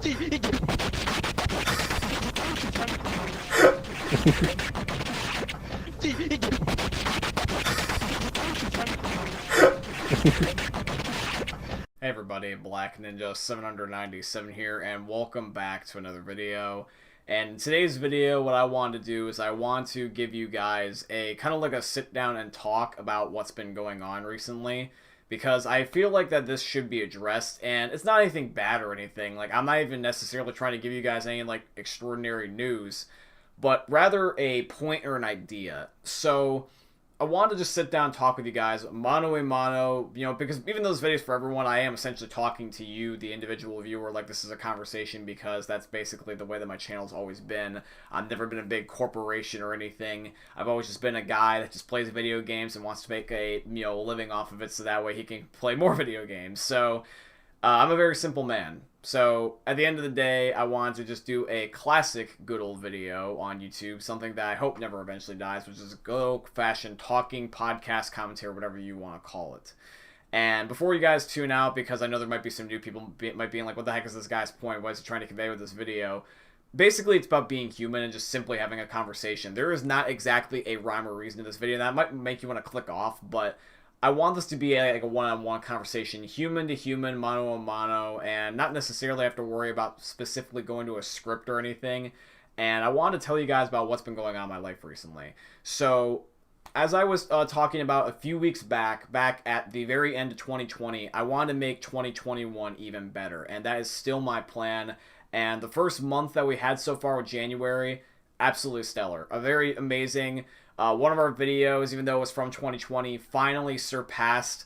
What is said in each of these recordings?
Hey everybody, Black Ninja 797 here, and welcome back to another video. And in today's video, what I want to do is I want to give you guys a kind of like a sit down and talk about what's been going on recently, because I feel like that this should be addressed, and it's not anything bad or anything. Like, I'm not even necessarily trying to give you guys any like extraordinary news, but rather a point or an idea. So I wanted to just sit down and talk with you guys mano a mano, because even though this video is for everyone, I am essentially talking to you, the individual viewer, like this is a conversation, because that's basically the way that my channel's always been. I've never been a big corporation or anything. I've always just been a guy that just plays video games and wants to make a, living off of it so that way he can play more video games. So, I'm a very simple man. So, at the end of the day, I wanted to just do a classic good old video on YouTube, something that I hope never eventually dies, which is a good old-fashioned talking podcast commentary, whatever you want to call it. And before you guys tune out, because I know there might be some new people might be like, what the heck is this guy's point? What is he trying to convey with this video? Basically, it's about being human and just simply having a conversation. There is not exactly a rhyme or reason to this video. That might make you want to click off, but I want this to be like a one-on-one conversation, human to human, mano a mano, and not necessarily have to worry about specifically going to a script or anything. And I want to tell you guys about what's been going on in my life recently. So, as I was talking about a few weeks back at the very end of 2020, I wanted to make 2021 even better, and that is still my plan. And the first month that we had so far with January, absolutely stellar. A very amazing. One of our videos, even though it was from 2020, finally surpassed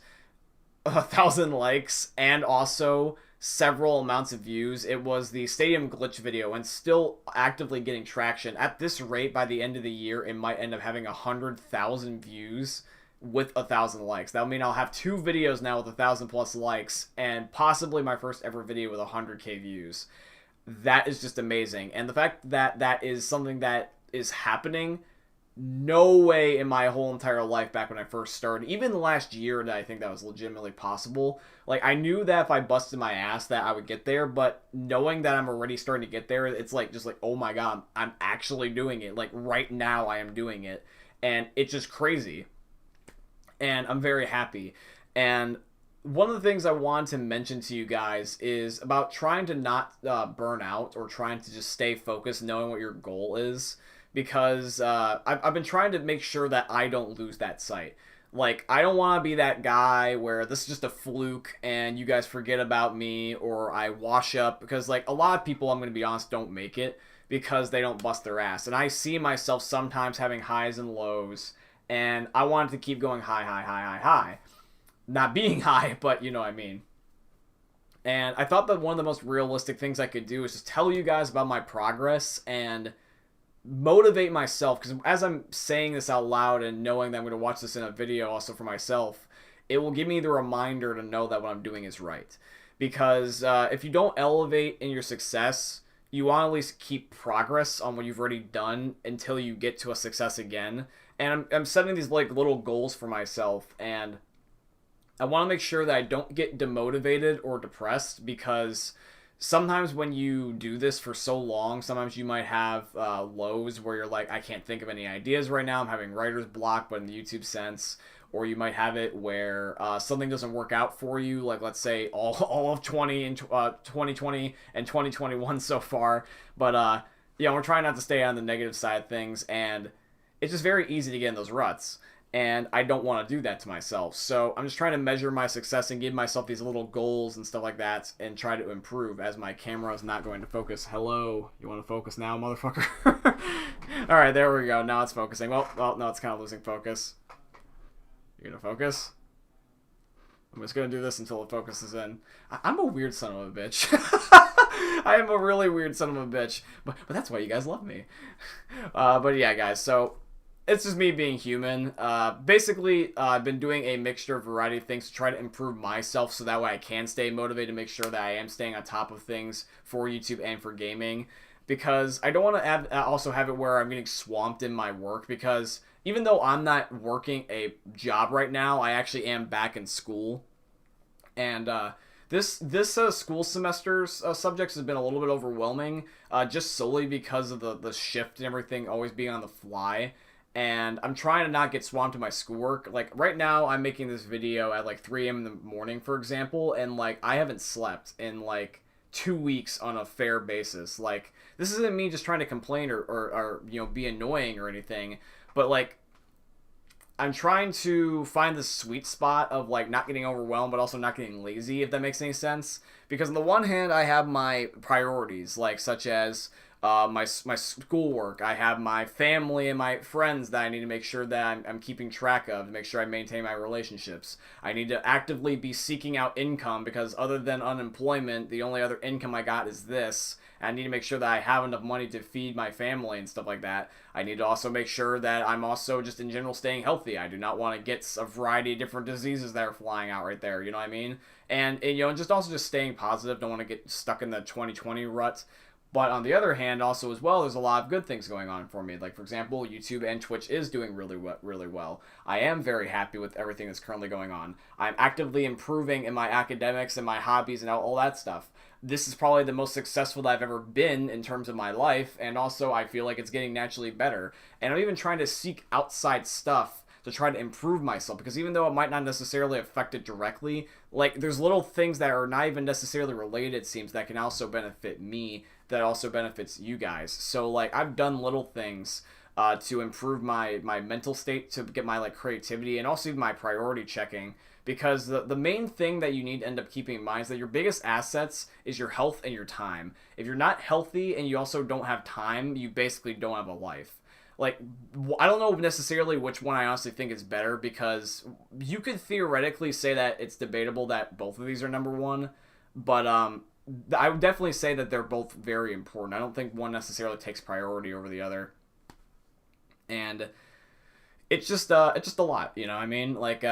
1,000 likes and also several amounts of views. It was the Stadium Glitch video and still actively getting traction. At this rate, by the end of the year, it might end up having 100,000 views with 1,000 likes. That would mean I'll have 2 videos now with 1,000 plus likes and possibly my first ever video with 100k views. That is just amazing. And the fact that that is something that is happening, no way in my whole entire life back when I first started, even the last year, that I think that was legitimately possible. Like, I knew that if I busted my ass that I would get there, but knowing that I'm already starting to get there, it's like, just like, oh my god, I'm actually doing it. Like, right now I am doing it. And it's just crazy. And I'm very happy. And one of the things I want to mention to you guys is about trying to not burn out or trying to just stay focused, knowing what your goal is. Because I've been trying to make sure that I don't lose that sight. Like, I don't want to be that guy where this is just a fluke and you guys forget about me or I wash up. Because, like, a lot of people, I'm going to be honest, don't make it because they don't bust their ass. And I see myself sometimes having highs and lows. And I wanted to keep going high, high, high, high, high. Not being high, but you know what I mean. And I thought that one of the most realistic things I could do is just tell you guys about my progress and motivate myself, because as I'm saying this out loud and knowing that I'm going to watch this in a video also for myself, it will give me the reminder to know that what I'm doing is right. Because if you don't elevate in your success, you want to at least keep progress on what you've already done until you get to a success again. And I'm setting these like little goals for myself, and I want to make sure that I don't get demotivated or depressed, because sometimes when you do this for so long, sometimes you might have lows where you're like, I can't think of any ideas right now. I'm having writer's block, but in the YouTube sense. Or you might have it where something doesn't work out for you. Like, let's say all of 2020 and 2021 so far. But, we're trying not to stay on the negative side of things. And it's just very easy to get in those ruts. And I don't want to do that to myself. So I'm just trying to measure my success and give myself these little goals and stuff like that and try to improve as my camera is not going to focus. Hello, you want to focus now, motherfucker? All right, there we go. Now it's focusing. Well, no, it's kind of losing focus. You're going to focus? I'm just going to do this until it focuses in. I'm a weird son of a bitch. I am a really weird son of a bitch. But that's why you guys love me. But yeah, guys, so it's just me being human. Basically, I've been doing a mixture of variety of things to try to improve myself so that way I can stay motivated to make sure that I am staying on top of things for YouTube and for gaming. Because I don't want to also have it where I'm getting swamped in my work, because even though I'm not working a job right now, I actually am back in school. And This school semester's subjects has been a little bit overwhelming, just solely because of the shift and everything always being on the fly. And I'm trying to not get swamped in my schoolwork. Like right now, I'm making this video at like 3 a.m. in the morning, for example, and like I haven't slept in like 2 weeks on a fair basis. Like this isn't me just trying to complain or be annoying or anything, but like I'm trying to find the sweet spot of like not getting overwhelmed but also not getting lazy, if that makes any sense. Because on the one hand, I have my priorities, like such as my schoolwork. I have my family and my friends that I need to make sure that I'm keeping track of to make sure I maintain my relationships. I need to actively be seeking out income because other than unemployment, the only other income I got is this. I need to make sure that I have enough money to feed my family and stuff like that. I need to also make sure that I'm also just in general staying healthy. I do not want to get a variety of different diseases that are flying out right there, you know what I mean? And just also just staying positive. Don't want to get stuck in the 2020 rut. But on the other hand, also as well, there's a lot of good things going on for me. Like, for example, YouTube and Twitch is doing really well. I am very happy with everything that's currently going on. I'm actively improving in my academics and my hobbies and all that stuff. This is probably the most successful that I've ever been in terms of my life, and also I feel like it's getting naturally better. And I'm even trying to seek outside stuff to try to improve myself, because even though it might not necessarily affect it directly, like there's little things that are not even necessarily related, it seems, that can also benefit me, that also benefits you guys. So like I've done little things to improve my mental state, to get my like creativity, and also even my priority checking. Because the main thing that you need to end up keeping in mind is that your biggest assets is your health and your time. If you're not healthy and you also don't have time, you basically don't have a life. Like, I don't know necessarily which one I honestly think is better, because you could theoretically say that it's debatable that both of these are number one, but I would definitely say that they're both very important. I don't think one necessarily takes priority over the other. And it's just a lot, you know what I mean? Like,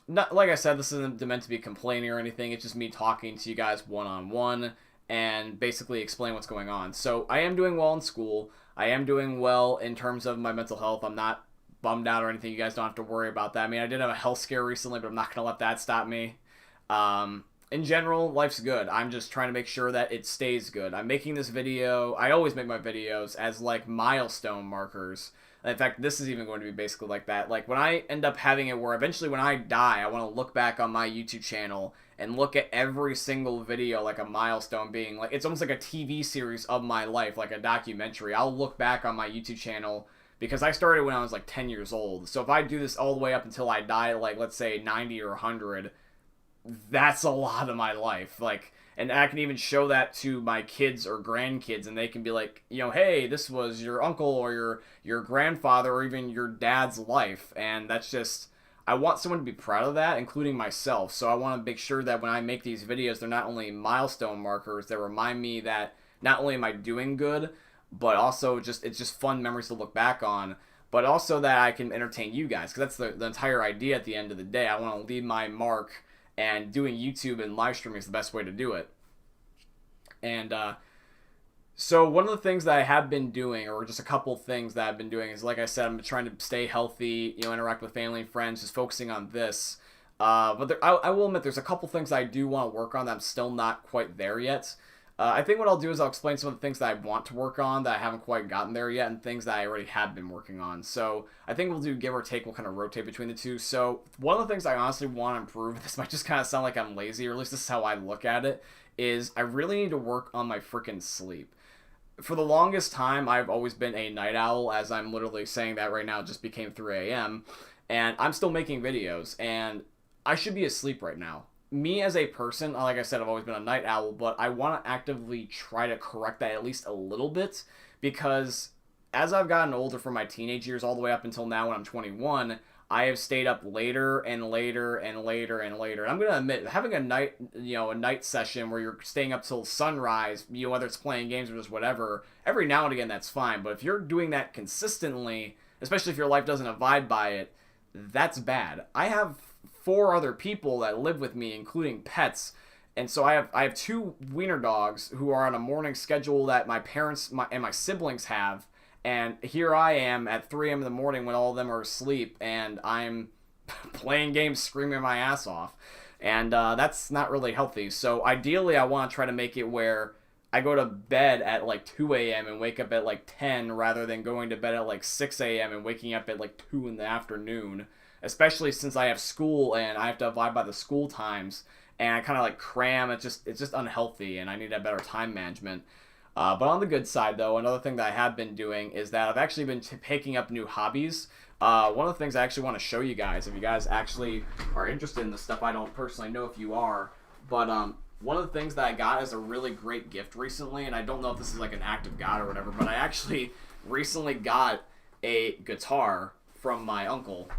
not like I said, this isn't meant to be complaining or anything. It's just me talking to you guys one-on-one and basically explain what's going on. So I am doing well in school. I am doing well in terms of my mental health. I'm not bummed out or anything. You guys don't have to worry about that. I mean, I did have a health scare recently, but I'm not going to let that stop me. In general, life's good. I'm just trying to make sure that it stays good. I'm making this video. I always make my videos as like milestone markers. In fact, this is even going to be basically like that. Like when I end up having it where eventually when I die, I want to look back on my YouTube channel and look at every single video like a milestone, being like, it's almost like a TV series of my life, like a documentary. I'll look back on my YouTube channel because I started when I was like 10 years old. So if I do this all the way up until I die, like let's say 90 or 100, that's a lot of my life. Like, and I can even show that to my kids or grandkids, and they can be like, hey, this was your uncle or your grandfather or even your dad's life. And that's just, I want someone to be proud of that, including myself. So I want to make sure that when I make these videos, they're not only milestone markers that remind me that not only am I doing good, but also it's just fun memories to look back on, but also that I can entertain you guys, because that's the entire idea at the end of the day. I want to leave my mark, and doing YouTube and live streaming is the best way to do it. And so one of the things that I have been doing, or just a couple things that I've been doing, is, like I said, I'm trying to stay healthy, interact with family and friends, just focusing on this. But I will admit there's a couple things I do want to work on that I'm still not quite there yet. I think what I'll do is I'll explain some of the things that I want to work on that I haven't quite gotten there yet, and things that I already have been working on. So I think we'll do give or take. We'll kind of rotate between the two. So one of the things I honestly want to improve, this might just kind of sound like I'm lazy, or at least this is how I look at it, is I really need to work on my freaking sleep. For the longest time, I've always been a night owl, as I'm literally saying that right now. It just became 3 a.m. And I'm still making videos, and I should be asleep right now. Me as a person, like I said, I've always been a night owl, but I want to actively try to correct that at least a little bit, because as I've gotten older, from my teenage years all the way up until now when I'm 21, I have stayed up later and later and later and later. And I'm going to admit, having a night session where you're staying up till sunrise, whether it's playing games or just whatever, every now and again, that's fine. But if you're doing that consistently, especially if your life doesn't abide by it, that's bad. I have 4 other people that live with me, including pets, and so I have 2 wiener dogs who are on a morning schedule that my parents and my siblings have, and here I am at 3 a.m. in the morning when all of them are asleep, and I'm playing games, screaming my ass off. and that's not really healthy. So ideally, I want to try to make it where I go to bed at like 2 a.m. and wake up at like 10 rather than going to bed at like 6 a.m. and waking up at like 2 in the afternoon, especially since I have school and I have to abide by the school times and I kind of like cram. It's just unhealthy, and I need a better time management. But on the good side, though, another thing that I have been doing is that I've actually been picking up new hobbies. One of the things I actually want to show you guys, if you guys actually are interested in this stuff, I don't personally know if you are, but one of the things that I got as a really great gift recently, and I don't know if this is like an act of God or whatever, but I actually recently got a guitar from my uncle.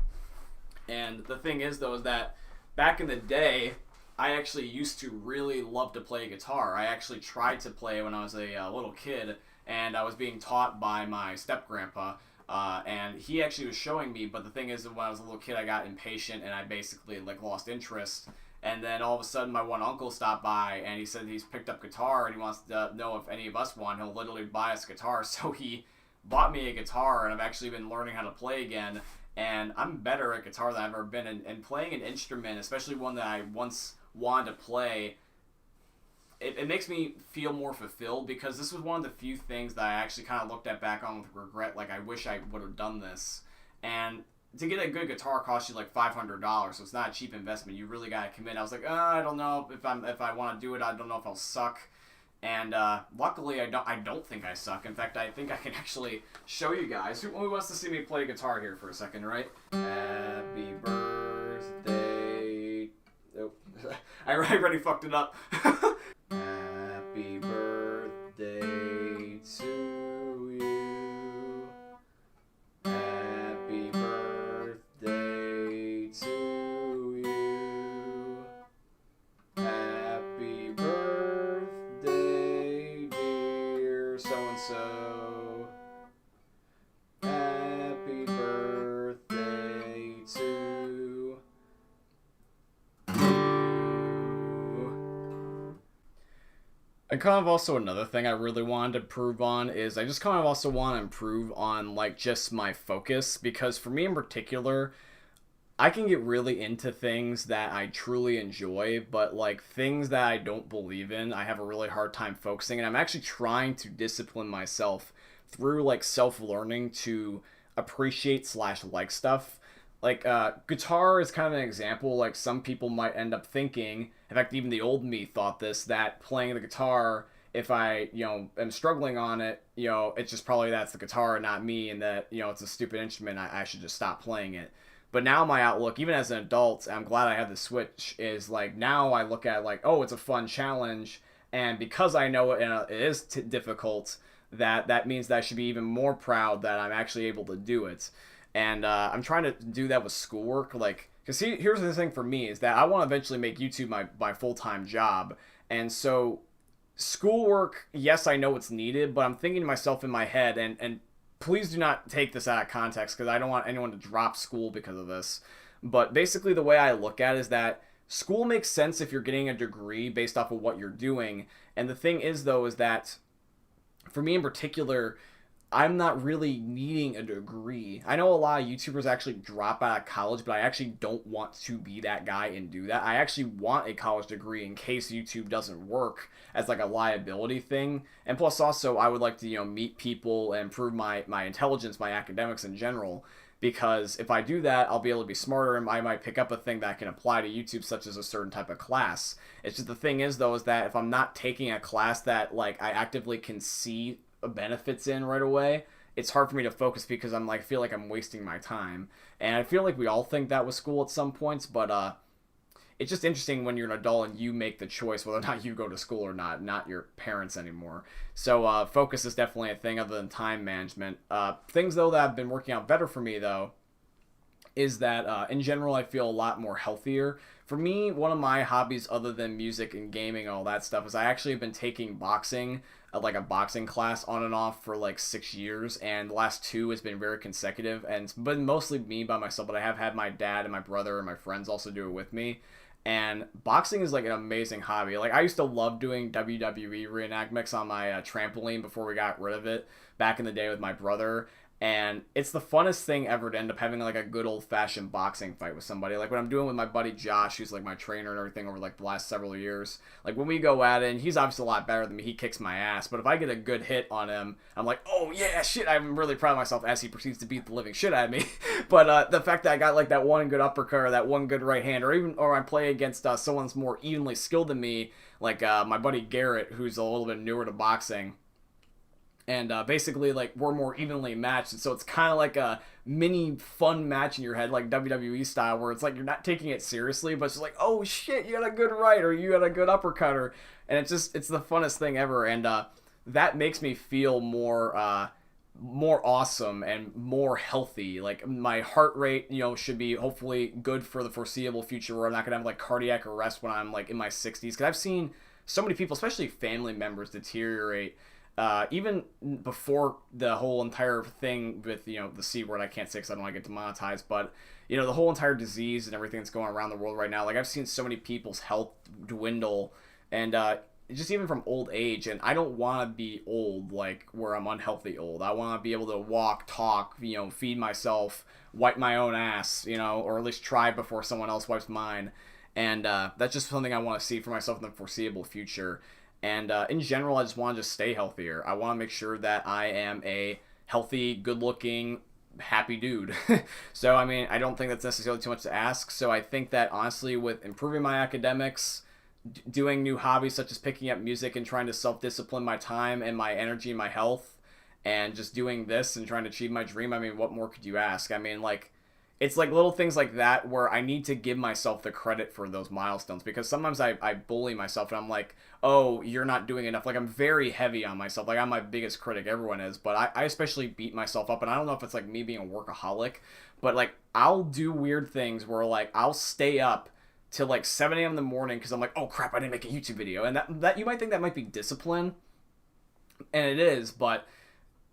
And the thing is, though, is that back in the day, I actually used to really love to play guitar. I actually tried to play when I was a little kid, and I was being taught by my step-grandpa, and he actually was showing me, but the thing is that when I was a little kid, I got impatient, and I basically like lost interest. And then all of a sudden, my one uncle stopped by, and he said he's picked up guitar, and he wants to know if any of us want. He'll literally buy us a guitar. So he bought me a guitar, and I've actually been learning how to play again. And I'm better at guitar than I've ever been. And playing an instrument, especially one that I once wanted to play, it makes me feel more fulfilled, because this was one of the few things that I actually kind of looked at back on with regret. Like, I wish I would have done this. And to get a good guitar costs you like $500, so it's not a cheap investment. You really gotta commit. I was like, I don't know if I want to do it. I don't know if I'll suck. And luckily, I don't think I suck. In fact, I think I can actually show you guys. Who wants to see me play guitar here for a second, right? Happy birthday. Oh, I already fucked it up. Happy birthday to you. Happy birthday to you. Happy birthday, dear so-and-so. Happy birthday to you. And kind of also another thing I really wanted to improve on is I just kind of also want to improve on like just my focus, because for me in particular, I can get really into things that I truly enjoy, but like things that I don't believe in, I have a really hard time focusing, and I'm actually trying to discipline myself through like self-learning to appreciate / like stuff. Like guitar is kind of an example. Like some people might end up thinking, in fact even the old me thought this, that playing the guitar, if I am struggling on it, it's just probably that's the guitar and not me, and that it's a stupid instrument, I should just stop playing it. But now my outlook, even as an adult, I'm glad I had the switch, is like now I look at it like, oh, it's a fun challenge, and because I know it is difficult, that means that I should be even more proud that I'm actually able to do it. And I'm trying to do that with schoolwork, like, because here's the thing for me, is that I want to eventually make YouTube my full-time job, and so schoolwork, yes, I know it's needed, but I'm thinking to myself in my head, and please do not take this out of context, because I don't want anyone to drop school because of this, but basically the way I look at it is that school makes sense if you're getting a degree based off of what you're doing, and the thing is, though, is that for me in particular, I'm not really needing a degree. I know a lot of YouTubers actually drop out of college, but I actually don't want to be that guy and do that. I actually want a college degree in case YouTube doesn't work as like a liability thing. And plus also, I would like to, meet people and improve my intelligence, my academics in general. Because if I do that, I'll be able to be smarter, and I might pick up a thing that can apply to YouTube, such as a certain type of class. It's just the thing is, though, is that if I'm not taking a class that like I actively can see benefits in right away, it's hard for me to focus, because I'm like, feel like I'm wasting my time. And I feel like we all think that with school at some points, but it's just interesting when you're an adult and you make the choice whether or not you go to school or not your parents anymore. So focus is definitely a thing other than time management. Things though that have been working out better for me though is that in general I feel a lot more healthier. For me, one of my hobbies other than music and gaming and all that stuff is I actually have been taking boxing, like a boxing class on and off for like 6 years, and the last 2 has been very consecutive, and it's been mostly me by myself, but I have had my dad and my brother and my friends also do it with me. And boxing is like an amazing hobby. Like I used to love doing WWE reenactments on my trampoline before we got rid of it back in the day with my brother. And it's the funnest thing ever to end up having like a good old-fashioned boxing fight with somebody. Like what I'm doing with my buddy Josh, who's like my trainer and everything over like the last several years. Like when we go at it, and he's obviously a lot better than me, he kicks my ass. But if I get a good hit on him, I'm like, oh yeah, shit, I'm really proud of myself as he proceeds to beat the living shit out of me. But the fact that I got like that one good uppercut or that one good right hand, or I play against someone that's more evenly skilled than me, like my buddy Garrett, who's a little bit newer to boxing. And basically, like, we're more evenly matched. And so it's kind of like a mini fun match in your head, like WWE style, where it's like you're not taking it seriously, but it's just like, oh shit, you got a good right, or you got a good uppercut, and it's the funnest thing ever. And that makes me feel more awesome and more healthy. Like my heart rate, should be hopefully good for the foreseeable future, where I'm not gonna have like cardiac arrest when I'm like in my 60s. Because I've seen so many people, especially family members, deteriorate. Even before the whole entire thing with, the C word I can't say because I don't want to get demonetized, but, the whole entire disease and everything that's going around the world right now, like I've seen so many people's health dwindle, and just even from old age, and I don't want to be old, like where I'm unhealthy old. I want to be able to walk, talk, feed myself, wipe my own ass, or at least try before someone else wipes mine, and that's just something I want to see for myself in the foreseeable future. And in general, I just want to just stay healthier. I want to make sure that I am a healthy, good-looking, happy dude. So, I mean, I don't think that's necessarily too much to ask. So I think that, honestly, with improving my academics, doing new hobbies such as picking up music and trying to self-discipline my time and my energy and my health, and just doing this and trying to achieve my dream, I mean, what more could you ask? I mean, like, it's like little things like that where I need to give myself the credit for those milestones, because sometimes I bully myself and I'm like, oh, you're not doing enough. Like I'm very heavy on myself. Like I'm my biggest critic. Everyone is. But I especially beat myself up. And I don't know if it's like me being a workaholic, but like I'll do weird things where like I'll stay up till like 7 a.m. in the morning because I'm like, oh crap, I didn't make a YouTube video. And that you might think that might be discipline. And it is, but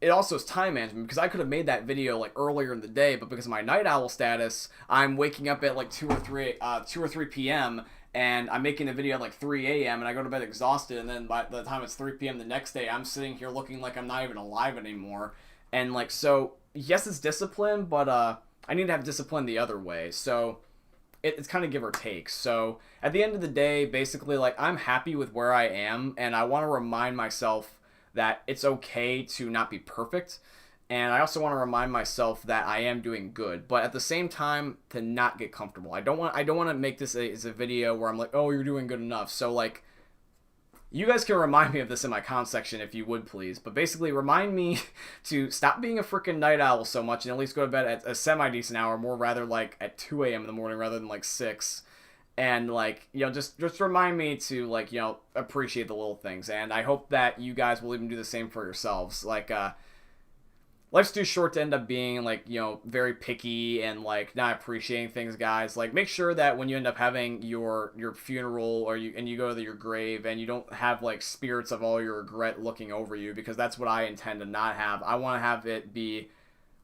it also is time management, because I could have made that video like earlier in the day, but because of my night owl status, I'm waking up at like 2 or 3 p.m. and I'm making a video at like 3 a.m. and I go to bed exhausted, and then by the time it's 3 p.m. the next day, I'm sitting here looking like I'm not even alive anymore. And like, so yes, it's discipline, but I need to have discipline the other way. So it's kind of give or take. So at the end of the day, basically, like I'm happy with where I am, and I want to remind myself that it's okay to not be perfect, and I also want to remind myself that I am doing good, but at the same time to not get comfortable. I don't want to make this as a video where I'm like, oh, you're doing good enough. So like, you guys can remind me of this in my comment section if you would, please. But basically, remind me to stop being a freaking night owl so much, and at least go to bed at a semi-decent hour, more rather like at 2 a.m. in the morning rather than like 6. And like, just remind me to like, appreciate the little things. And I hope that you guys will even do the same for yourselves. Like, life's too short to end up being like, very picky and like not appreciating things, guys. Like, make sure that when you end up having your funeral, or you go to your grave, and you don't have like spirits of all your regret looking over you, because that's what I intend to not have. I want to have it be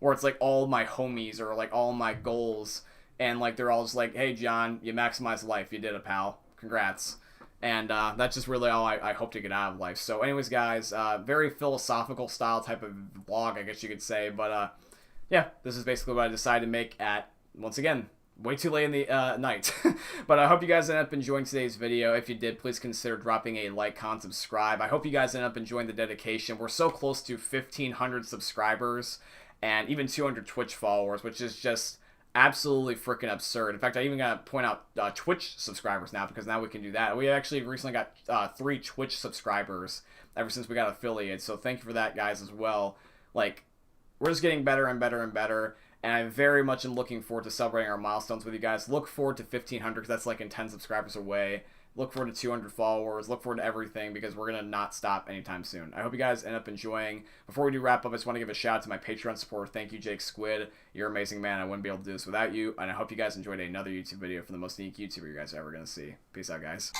where it's like all my homies or like all my goals, and like they're all just like, hey John, you maximized life, you did it, pal, congrats. And that's just really all I hope to get out of life. So anyways, guys, very philosophical style type of vlog, I guess you could say. But yeah, this is basically what I decided to make at, once again, way too late in the night. But I hope you guys ended up enjoying today's video. If you did, please consider dropping a like, comment, subscribe. I hope you guys ended up enjoying the dedication. We're so close to 1,500 subscribers and even 200 Twitch followers, which is just absolutely freaking absurd. In fact, I even got to point out Twitch subscribers now, because now we can do that. We actually recently got 3 Twitch subscribers ever since we got affiliated, so thank you for that, guys, as well. Like, we're just getting better and better and better, and I very much am looking forward to celebrating our milestones with you guys. Look forward to 1,500, because that's like in 10 subscribers away. Look forward to 200 followers. Look forward to everything, because we're going to not stop anytime soon. I hope you guys end up enjoying. Before we do wrap up, I just want to give a shout out to my Patreon supporter. Thank you, Jake Squid. You're an amazing, man. I wouldn't be able to do this without you. And I hope you guys enjoyed another YouTube video from the most unique YouTuber you guys are ever going to see. Peace out, guys.